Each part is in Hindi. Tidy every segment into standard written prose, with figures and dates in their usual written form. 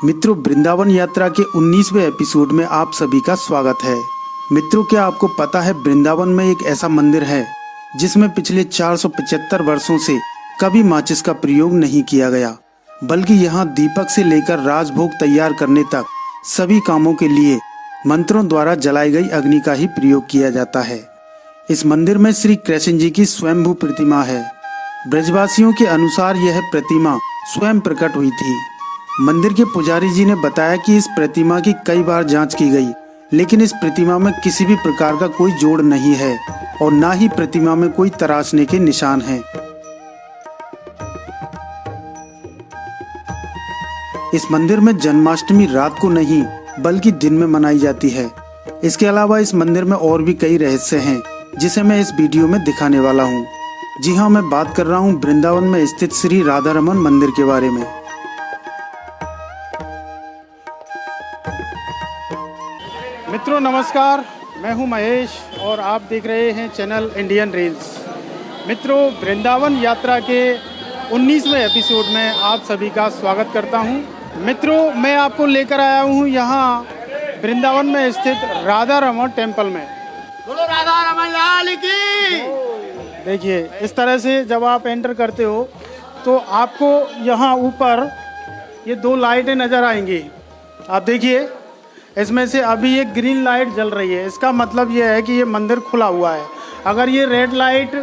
मित्रों, वृंदावन यात्रा के 19वें एपिसोड में आप सभी का स्वागत है। मित्रों, क्या आपको पता है वृंदावन में एक ऐसा मंदिर है जिसमें पिछले 475 वर्षों से कभी माचिस का प्रयोग नहीं किया गया, बल्कि यहाँ दीपक से लेकर राजभोग तैयार करने तक सभी कामों के लिए मंत्रों द्वारा जलाई गई अग्नि का ही प्रयोग किया जाता है। इस मंदिर में श्री कृष्ण जी की स्वयंभू प्रतिमा है। ब्रजवासियों के अनुसार यह प्रतिमा स्वयं प्रकट हुई थी। मंदिर के पुजारी जी ने बताया कि इस प्रतिमा की कई बार जांच की गई, लेकिन इस प्रतिमा में किसी भी प्रकार का कोई जोड़ नहीं है और ना ही प्रतिमा में कोई तराशने के निशान हैं। इस मंदिर में जन्माष्टमी रात को नहीं बल्कि दिन में मनाई जाती है। इसके अलावा इस मंदिर में और भी कई रहस्य हैं जिसे मैं इस वीडियो में दिखाने वाला हूँ। जी हाँ, मैं बात कर रहा हूँ वृंदावन में स्थित श्री राधा रमन मंदिर के बारे में। मित्रों नमस्कार, मैं हूं महेश और आप देख रहे हैं चैनल इंडियन रील्स। मित्रों, वृंदावन यात्रा के 19वें एपिसोड में आप सभी का स्वागत करता हूं। मित्रों, मैं आपको लेकर आया हूं यहां वृंदावन में स्थित राधा रमन टेम्पल में। बोलो राधा रमन लाल की। देखिए, इस तरह से जब आप एंटर करते हो तो आपको यहां ऊपर ये दो लाइटें नज़र आएंगी। आप देखिए, इसमें से अभी एक ग्रीन लाइट जल रही है। इसका मतलब ये है कि ये मंदिर खुला हुआ है। अगर ये रेड लाइट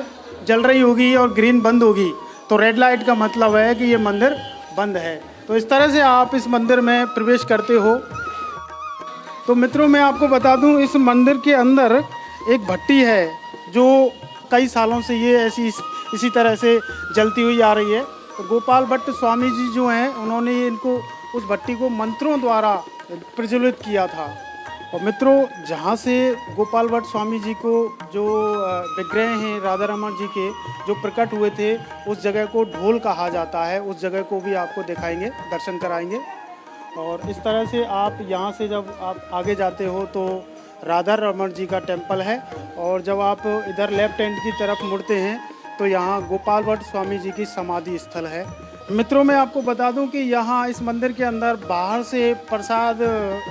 जल रही होगी और ग्रीन बंद होगी तो रेड लाइट का मतलब है कि ये मंदिर बंद है। तो इस तरह से आप इस मंदिर में प्रवेश करते हो। तो मित्रों, मैं आपको बता दूं, इस मंदिर के अंदर एक भट्टी है जो कई सालों से ये इसी तरह से जलती हुई आ रही है। तो गोपाल भट्ट स्वामी जी जो हैं, उन्होंने इनको उस भट्टी को मंत्रों द्वारा प्रज्वलित किया था। और मित्रों, जहाँ से गोपाल भट्ट स्वामी जी को जो विग्रह हैं राधा रमन जी के जो प्रकट हुए थे, उस जगह को ढोल कहा जाता है। उस जगह को भी आपको दिखाएंगे, दर्शन कराएंगे। और इस तरह से आप यहाँ से जब आप आगे जाते हो तो राधा रमन जी का टेम्पल है। और जब आप इधर लेफ्ट हैंड की तरफ मुड़ते हैं तो यहाँ गोपाल भट्ट स्वामी जी की समाधि स्थल है। मित्रों, मैं आपको बता दूं कि यहाँ इस मंदिर के अंदर बाहर से प्रसाद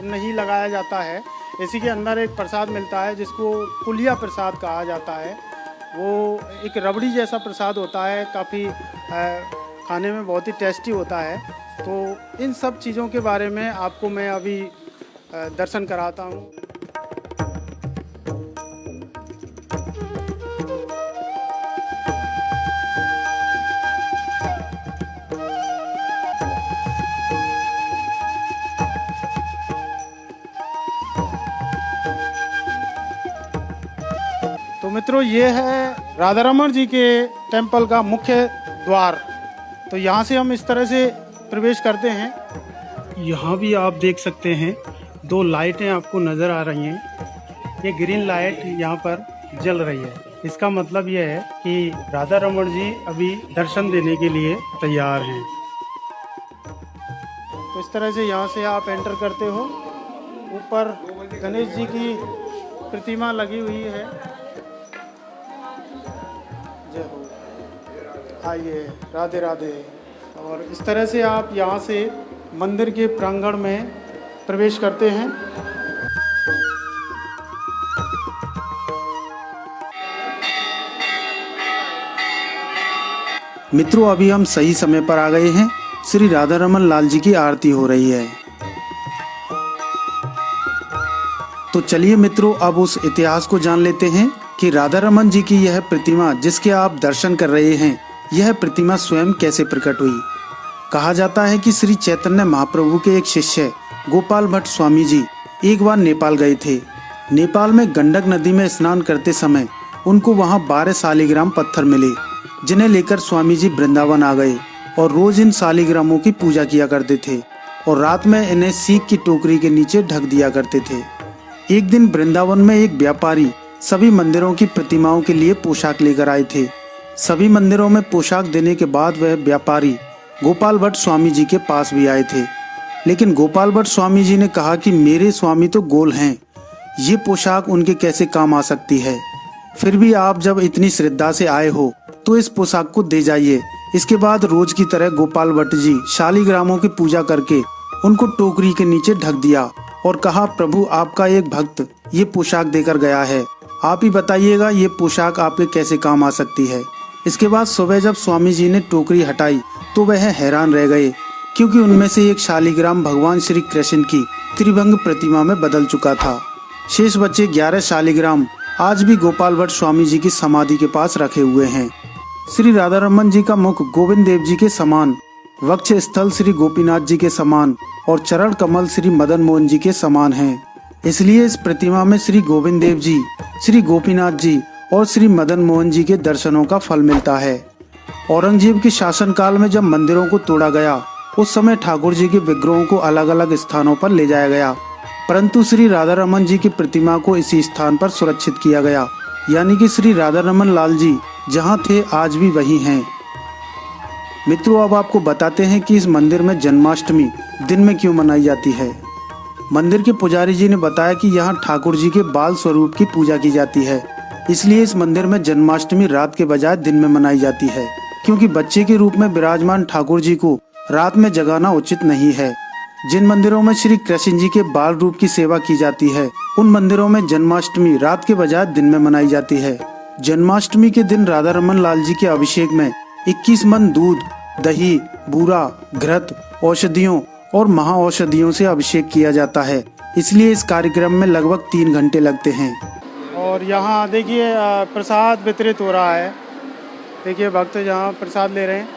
नहीं लगाया जाता है। इसी के अंदर एक प्रसाद मिलता है जिसको पुलिया प्रसाद कहा जाता है। वो एक रबड़ी जैसा प्रसाद होता है, काफ़ी खाने में बहुत ही टेस्टी होता है। तो इन सब चीज़ों के बारे में आपको मैं अभी दर्शन कराता हूँ। तो मित्रों, ये है राधा रमन जी के टेम्पल का मुख्य द्वार। तो यहाँ से हम इस तरह से प्रवेश करते हैं। यहाँ भी आप देख सकते हैं दो लाइटें आपको नज़र आ रही हैं। ये ग्रीन लाइट यहाँ पर जल रही है। इसका मतलब ये है कि राधा रमन जी अभी दर्शन देने के लिए तैयार हैं। तो इस तरह से यहाँ से आप एंटर करते हो। ऊपर गणेश जी की प्रतिमा लगी हुई है। आइए, राधे राधे। और इस तरह से आप यहाँ से मंदिर के प्रांगण में प्रवेश करते हैं। मित्रों, अभी हम सही समय पर आ गए हैं। श्री राधा रमन लाल जी की आरती हो रही है। तो चलिए मित्रों, अब उस इतिहास को जान लेते हैं कि राधा रमन जी की यह प्रतिमा जिसके आप दर्शन कर रहे हैं, यह प्रतिमा स्वयं कैसे प्रकट हुई। कहा जाता है कि श्री चैतन्य महाप्रभु के एक शिष्य गोपाल भट्ट स्वामी जी एक बार नेपाल गए थे। नेपाल में गंडक नदी में स्नान करते समय उनको वहां 12 शालिग्राम पत्थर मिले, जिन्हें लेकर स्वामी जी वृंदावन आ गए और रोज इन शालिग्रामों की पूजा किया करते थे और रात में इन्हें सीख की टोकरी के नीचे ढक दिया करते थे। एक दिन वृंदावन में एक व्यापारी सभी मंदिरों की प्रतिमाओं के लिए पोशाक लेकर आए थे। सभी मंदिरों में पोशाक देने के बाद वह व्यापारी गोपाल भट्ट स्वामी जी के पास भी आए थे, लेकिन गोपाल भट्ट स्वामी जी ने कहा कि मेरे स्वामी तो गोल हैं, ये पोशाक उनके कैसे काम आ सकती है। फिर भी आप जब इतनी श्रद्धा से आए हो तो इस पोशाक को दे जाइए। इसके बाद रोज की तरह गोपाल भट्ट जी शालिग्रामों की पूजा करके उनको टोकरी के नीचे ढक दिया और कहा, प्रभु आपका एक भक्त ये पोशाक देकर गया है, आप ही बताइएगा ये पोशाक आपके कैसे काम आ सकती है। इसके बाद सुबह जब स्वामी जी ने टोकरी हटाई तो वह हैरान रह गए, क्योंकि उनमें से एक शालिग्राम भगवान श्री कृष्ण की त्रिभंग प्रतिमा में बदल चुका था। शेष बचे 11 शालिग्राम आज भी गोपाल भट्ट स्वामी जी की समाधि के पास रखे हुए हैं। श्री राधा रमन जी का मुख गोविंद देव जी के समान, वक्ष स्थल श्री गोपीनाथ जी के समान और चरण कमल श्री मदन मोहन जी के समान हैं। इसलिए इस प्रतिमा में श्री गोविंद देव जी, श्री गोपीनाथ जी और श्री मदन मोहन जी के दर्शनों का फल मिलता है। औरंगजेब के शासनकाल में जब मंदिरों को तोड़ा गया, उस समय ठाकुर जी के विग्रहों को अलग अलग स्थानों पर ले जाया गया, परंतु श्री राधा रमन जी की प्रतिमा को इसी स्थान पर सुरक्षित किया गया, यानी कि श्री राधा रमन लाल जी जहाँ थे आज भी वही हैं। मित्रों, अब आपको बताते हैं कि इस मंदिर में जन्माष्टमी दिन में क्यों मनाई जाती है। मंदिर के पुजारी जी ने बताया कि यहाँ ठाकुर जी के बाल स्वरूप की पूजा की जाती है, इसलिए इस मंदिर में जन्माष्टमी रात के बजाय दिन में मनाई जाती है, क्योंकि बच्चे के रूप में विराजमान ठाकुर जी को रात में जगाना उचित नहीं है। जिन मंदिरों में श्री कृष्ण जी के बाल रूप की सेवा की जाती है, उन मंदिरों में जन्माष्टमी रात के बजाय दिन में मनाई जाती है। जन्माष्टमी के दिन राधा रमन लाल जी के अभिषेक में 21 मन दूध, दही, बूरा, घृत, औषधियों और महाऔषधियों से अभिषेक किया जाता है, इसलिए इस कार्यक्रम में लगभग 3 घंटे लगते हैं। और यहाँ देखिए प्रसाद वितरित हो रहा है, देखिए भक्त यहाँ प्रसाद ले रहे हैं।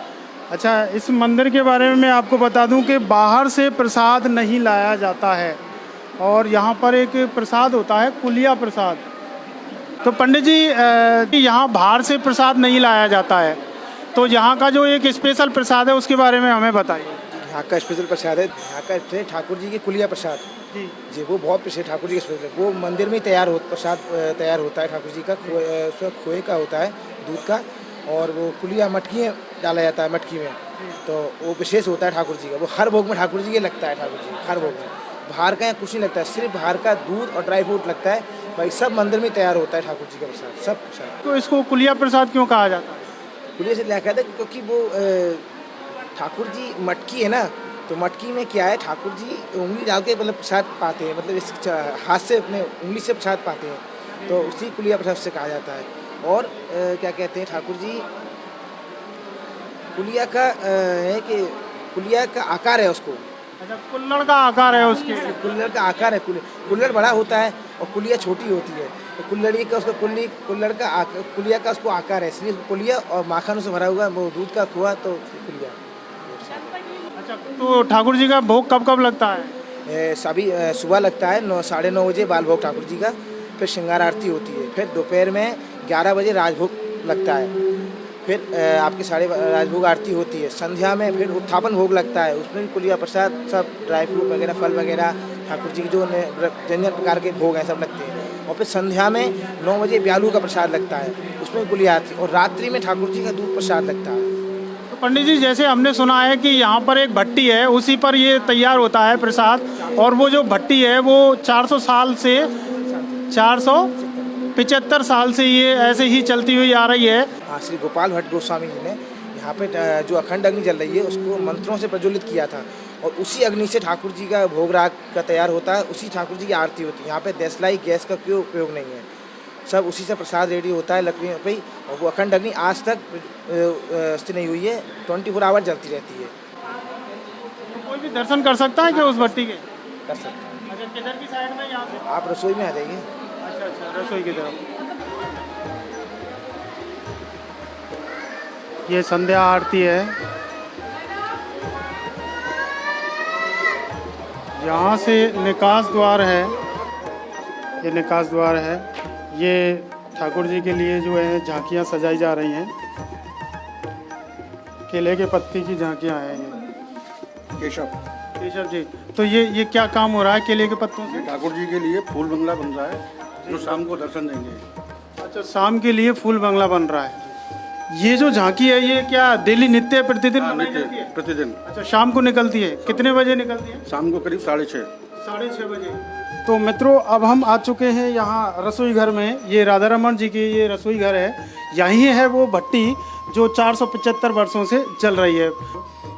अच्छा, इस मंदिर के बारे में मैं आपको बता दूं कि बाहर से प्रसाद नहीं लाया जाता है, और यहाँ पर एक प्रसाद होता है कुलिया प्रसाद। तो पंडित जी यहाँ बाहर से प्रसाद नहीं लाया जाता है, तो यहाँ का जो एक स्पेशल प्रसाद है उसके बारे में हमें बताइए। यहाँ का स्पेशल प्रसाद है, यहाँ का ठाकुर जी की कुलिया प्रसाद जी, वो बहुत प्रसिद्ध ठाकुर जी का स्पेशल है। वो मंदिर में ही प्रसाद तैयार होता है ठाकुर जी का, उसका खोए का होता है, दूध का, और वो कुलिया मटकी में डाला जाता है, मटकी में, तो वो विशेष होता है ठाकुर जी का। वो हर भोग में ठाकुर जी के लगता है, ठाकुर जी हर भोग में, बाहर का यहाँ कुछ नहीं लगता है, सिर्फ बाहर का दूध और ड्राई फ्रूट लगता है, भाई सब मंदिर में तैयार होता है ठाकुर जी का प्रसाद, सब प्रसाद। तो इसको कुलिया प्रसाद क्यों कहा जाता है? कुलिया से लिया कहते हैं क्योंकि वो ठाकुर जी मटकी है ना, तो मटकी में क्या है, ठाकुर जी उंगली डाल के मतलब प्रसाद पाते हैं, मतलब इस हाथ से अपने उंगली से प्रसाद पाते हैं, तो उसी कुलिया प्रसाद से कहा जाता है। और क्या कहते हैं, ठाकुर जी कुलिया का है कि कुलिया का आकार है उसको। अच्छा, कुल्हड़ का आकार है उसके। कुल्हड़ का आकार है, कुल्हड़ बड़ा होता है और कुलिया छोटी होती है, तो कुल्हड़ी का उसका कुल्हड़ का कुलिया का उसको आकार है, इसलिए कुलिया, और माखन से भरा हुआ वो दूध का खोआ, तो कुलिया। अच्छा, तो ठाकुर जी का भोग कब कब लगता है? सभी सुबह लगता है 9-9:30 बजे बाल भोग ठाकुर जी का, फिर श्रृंगार आरती होती है, फिर दोपहर में 11 बजे राजभोग लगता है, फिर आपके राजभोग आरती होती है, संध्या में फिर उत्थापन भोग लगता है, उसमें भी कुलिया प्रसाद, सब ड्राई फ्रूट वगैरह, फल वगैरह, ठाकुर जी की जो व्यंजन प्रकार के भोग हैं सब लगते हैं, और फिर संध्या में 9 बजे ब्यालू का प्रसाद लगता है, उसमें कुलिया आरती, और रात्रि में ठाकुर जी का दूध प्रसाद लगता है। तो पंडित जी, जैसे हमने सुना है कि यहाँ पर एक भट्टी है, उसी पर ये तैयार होता है प्रसाद, और वो जो भट्टी है वो 400 साल से 475 साल से ये ऐसे ही चलती हुई आ रही है। हाँ, श्री गोपाल भट्ट गोस्वामी जी ने यहाँ पे जो अखंड अग्नि जल रही है उसको मंत्रों से प्रज्वलित किया था, और उसी अग्नि से ठाकुर जी का भोग राग का तैयार होता है, उसी ठाकुर जी की आरती होती है। यहाँ पे देसलाई गैस का कोई उपयोग नहीं है, सब उसी से प्रसाद रेडी होता है लकड़ियों पे, और वो अखंड अग्नि आज तक स्थिर नहीं हुई है, 24 आवर जलती रहती है। तो कोई भी दर्शन कर सकता है क्या उस भट्टी के? कर सकते हैं। अच्छा, किधर की साइड में? यहाँ से आप रसोई में आ जाइए। अच्छा अच्छा, रसोई की तरफ। ये संध्या आरती है, यहाँ से निकास द्वार है, ये निकास द्वार है। ये ठाकुर जी के लिए जो है झांकियाँ सजाई जा रही हैं, केले के पत्ती की झांकियाँ हैं। ये केशव जी, तो ये क्या काम हो रहा है केले के पत्तों से? ठाकुर जी के लिए फूल बंगला बन रहा है, जो शाम को दर्शन देंगे। अच्छा, शाम के लिए फूल बंगला बन रहा है। ये जो झांकी है ये क्या डेली नित्य प्रतिदिन बनाई जाती है? प्रतिदिन। अच्छा, शाम को निकलती है, कितने बजे निकलती है? शाम को करीब 6:30। 6:30 बजे। तो मित्रों, अब हम आ चुके हैं यहाँ रसोई घर में। ये राधा रमन जी की ये रसोई घर है, यहीं है वो भट्टी जो 475 वर्षों से चल रही है।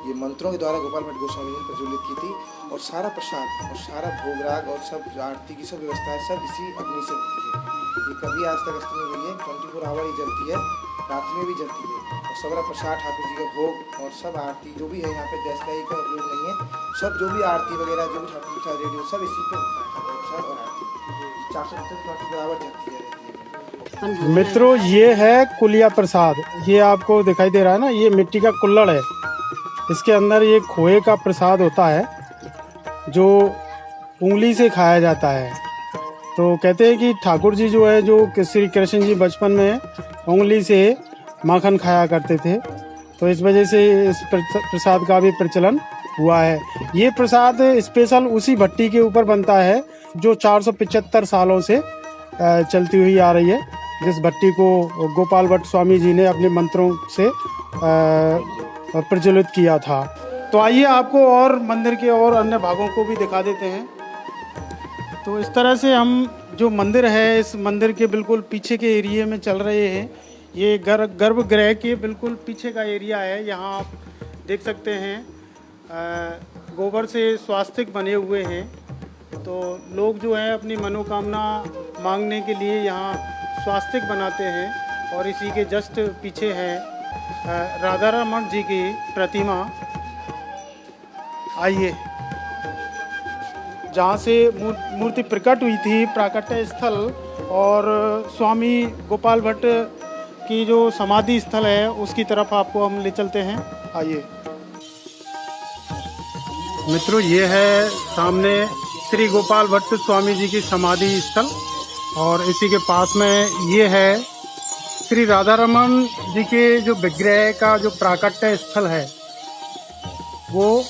ये मंत्रों के द्वारा गोपाल भट्ट गोस्वामी जी ने प्रज्वलित की थी, और सारा प्रसाद और सारा भोग राग और सब आरती की सब व्यवस्था है, सब इसी अग्नि से होती है। ये कभी आज तक अस्त नहीं हुई है, 24 आवर ही जलती है, रात में भी जलती है। और सबरा प्रसाद ठाकुर जी का भोग और सब आरती जो भी है यहाँ पे गैस का उपयोग नहीं है, सब जो भी आरती वगैरह जो भी ठाकुर प्रसाद रेडियो सब इसी पे होता है। ठाकुर प्रसाद और आरती 475 बराबर जलती है। मित्रों, ये है कुलिया प्रसाद। ये आपको दिखाई दे रहा है ना, ये मिट्टी का कुल्हड़ है। इसके अंदर ये खोए का प्रसाद होता है जो उंगली से खाया जाता है। तो कहते हैं कि ठाकुर जी जो है, जो श्री कृष्ण जी बचपन में उंगली से माखन खाया करते थे, तो इस वजह से इस प्रसाद का भी प्रचलन हुआ है। ये प्रसाद स्पेशल उसी भट्टी के ऊपर बनता है जो 475 सालों से चलती हुई आ रही है, जिस भट्टी को गोपाल भट्ट स्वामी जी ने अपने मंत्रों से प्रज्वलित किया था। तो आइए आपको और मंदिर के और अन्य भागों को भी दिखा देते हैं। तो इस तरह से हम जो मंदिर है, इस मंदिर के बिल्कुल पीछे के एरिया में चल रहे हैं। ये गर्भगृह के बिल्कुल पीछे का एरिया है। यहाँ आप देख सकते हैं गोबर से स्वास्तिक बने हुए हैं। तो लोग जो है अपनी मनोकामना मांगने के लिए यहाँ स्वास्तिक बनाते हैं। और इसी के जस्ट पीछे है राधा रमन जी की प्रतिमा। आइए, जहाँ से मूर्ति प्रकट हुई थी, प्राकट्य स्थल और स्वामी गोपाल भट्ट की जो समाधि स्थल है, उसकी तरफ आपको हम ले चलते हैं। आइए मित्रों, ये है सामने श्री गोपाल भट्ट स्वामी जी की समाधि स्थल और इसी के पास में ये है श्री राधा रमन जी के जो विग्रह का जो प्राकट्य स्थल है, वो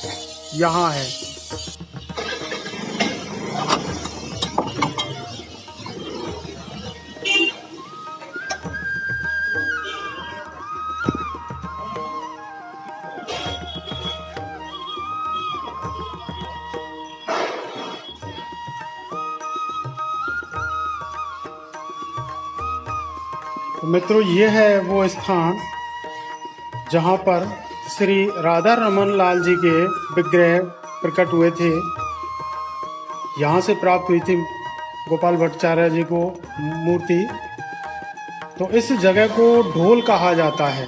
यहाँ है। तो मित्रों, ये है वो स्थान जहाँ पर श्री राधा रमन लाल जी के विग्रह प्रकट हुए थे। यहाँ से प्राप्त हुई थी गोपाल भट्टाचार्य जी को मूर्ति। तो इस जगह को ढोल कहा जाता है।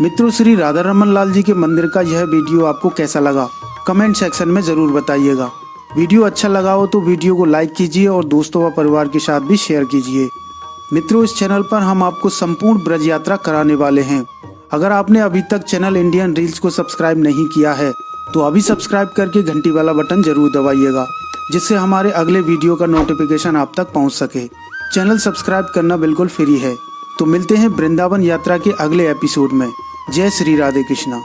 मित्रों, श्री राधा रमन लाल जी के मंदिर का यह वीडियो आपको कैसा लगा, कमेंट सेक्शन में ज़रूर बताइएगा। वीडियो अच्छा लगा हो तो वीडियो को लाइक कीजिए और दोस्तों व परिवार के साथ भी शेयर कीजिए। मित्रों, इस चैनल पर हम आपको संपूर्ण ब्रज यात्रा कराने वाले हैं। अगर आपने अभी तक चैनल इंडियन रील्स को सब्सक्राइब नहीं किया है तो अभी सब्सक्राइब करके घंटी वाला बटन जरूर दबाइएगा, जिससे हमारे अगले वीडियो का नोटिफिकेशन आप तक पहुँच सके। चैनल सब्सक्राइब करना बिल्कुल फ्री है। तो मिलते हैं वृंदावन यात्रा के अगले एपिसोड में। जय श्री राधे कृष्णा।